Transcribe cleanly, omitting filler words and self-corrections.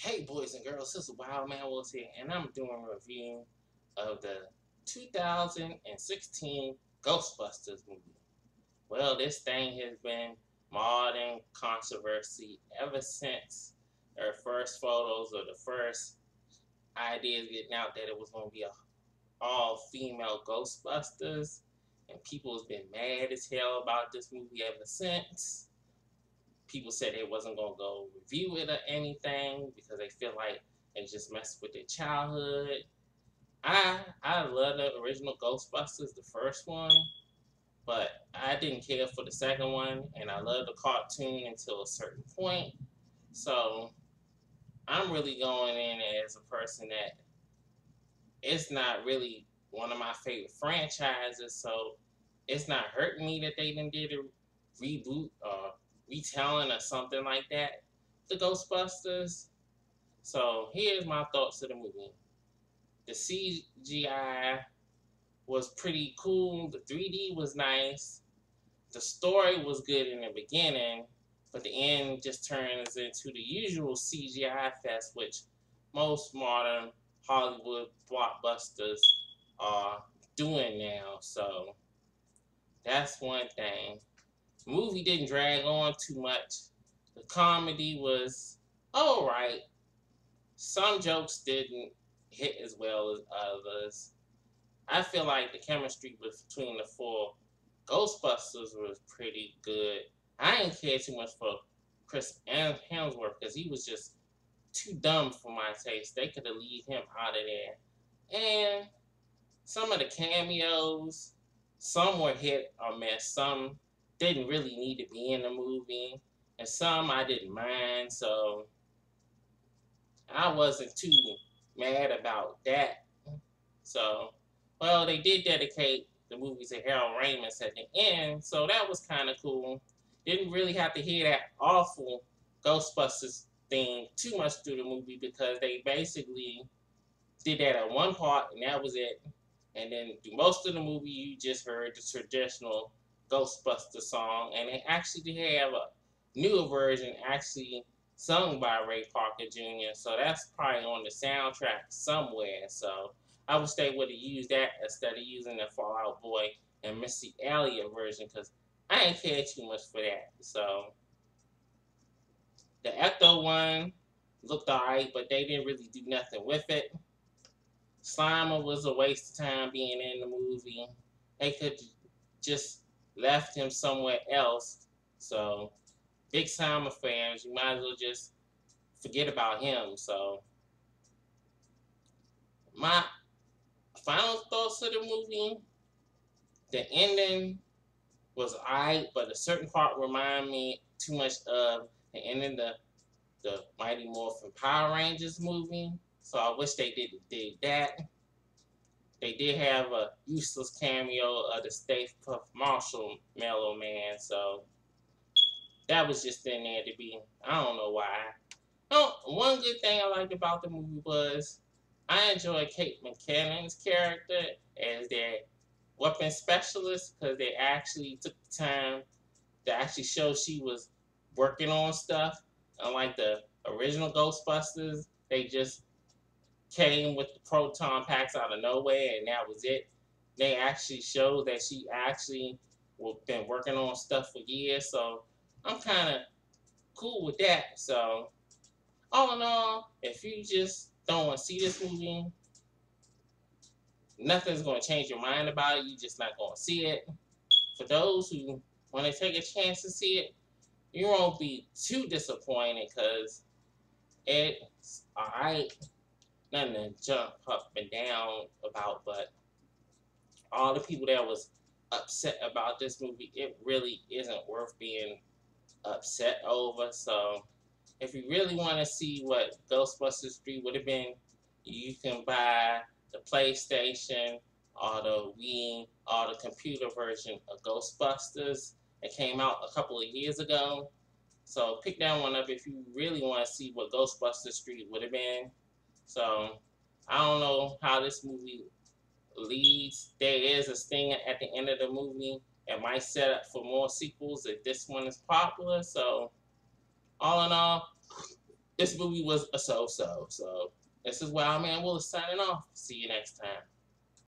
Hey boys and girls, this is Wildman Willis here, and I'm doing a review of the 2016 Ghostbusters movie. Well, this thing has been marred in controversy ever since their first photos or the first ideas getting out that it was going to be a all-female Ghostbusters, and people's been mad as hell about this movie ever since. People said they wasn't gonna go review it or anything because they feel like they just messed with their childhood. I love the original Ghostbusters, the first one, but I didn't care for the second one, and I love the cartoon until a certain point. So I'm really going in as a person that it's not really one of my favorite franchises, so it's not hurting me that they didn't did a reboot or retelling or something like that. The Ghostbusters. So here's my thoughts of the movie. The CGI was pretty cool. The 3D was nice. The story was good in the beginning, but the end just turns into the usual CGI fest, which most modern Hollywood blockbusters are doing now. So that's one thing. The movie didn't drag on too much. The comedy was alright. Some jokes didn't hit as well as others. I feel like the chemistry between the four Ghostbusters was pretty good. I didn't care too much for Chris Hemsworth because he was just too dumb for my taste. They could have leave him out of there. And some of the cameos, some were hit or miss. Some didn't really need to be in the movie, and some I didn't mind. So I wasn't too mad about that. So, well, they did dedicate the movie to Harold Ramis at the end, so that was kind of cool. Didn't really have to hear that awful Ghostbusters theme too much through the movie because they basically did that at one part and that was it. And then through most of the movie, you just heard the traditional Ghostbuster song, and they actually did have a newer version actually sung by Ray Parker Jr. So that's probably on the soundtrack somewhere. So I wish they would have used that instead of using the Fall Out Boy and Missy Elliott version because I ain't care too much for that. So the Ecto one looked alright, but they didn't really do nothing with it. Slimer was a waste of time being in the movie. They could just left him somewhere else. So big Slimer fans, you might as well just forget about him. So my final thoughts of the movie, the ending was alright, but a certain part reminded me too much of the ending of the Mighty Morphin Power Rangers movie. So I wish they did that. They did have a useless cameo of the Stay Puft Marshall Mellow Man, so that was just in there to be. I don't know why. Oh, one good thing I liked about the movie was I enjoyed Kate McKinnon's character as their weapon specialist because they actually took the time to actually show she was working on stuff. Unlike the original Ghostbusters, they just came with the proton packs out of nowhere and that was it. They actually showed that she actually been working on stuff for years, so I'm kind of cool with that. So all in all, if you just don't want to see this movie, nothing's going to change your mind about it. You're just not going to see it. For those who want to take a chance to see it, you won't be too disappointed because it's alright. Nothing to jump up and down about, but all the people that was upset about this movie, it really isn't worth being upset over. So if you really want to see what Ghostbusters 3 would have been, you can buy the PlayStation or the Wii or the computer version of Ghostbusters. It came out a couple of years ago. So pick that one up if you really want to see what Ghostbusters 3 would have been. So I don't know how this movie leads. There is a stinger at the end of the movie. It might set up for more sequels if this one is popular. So all in all, this movie was a so-so. So this is Wildman Willis signing off. See you next time.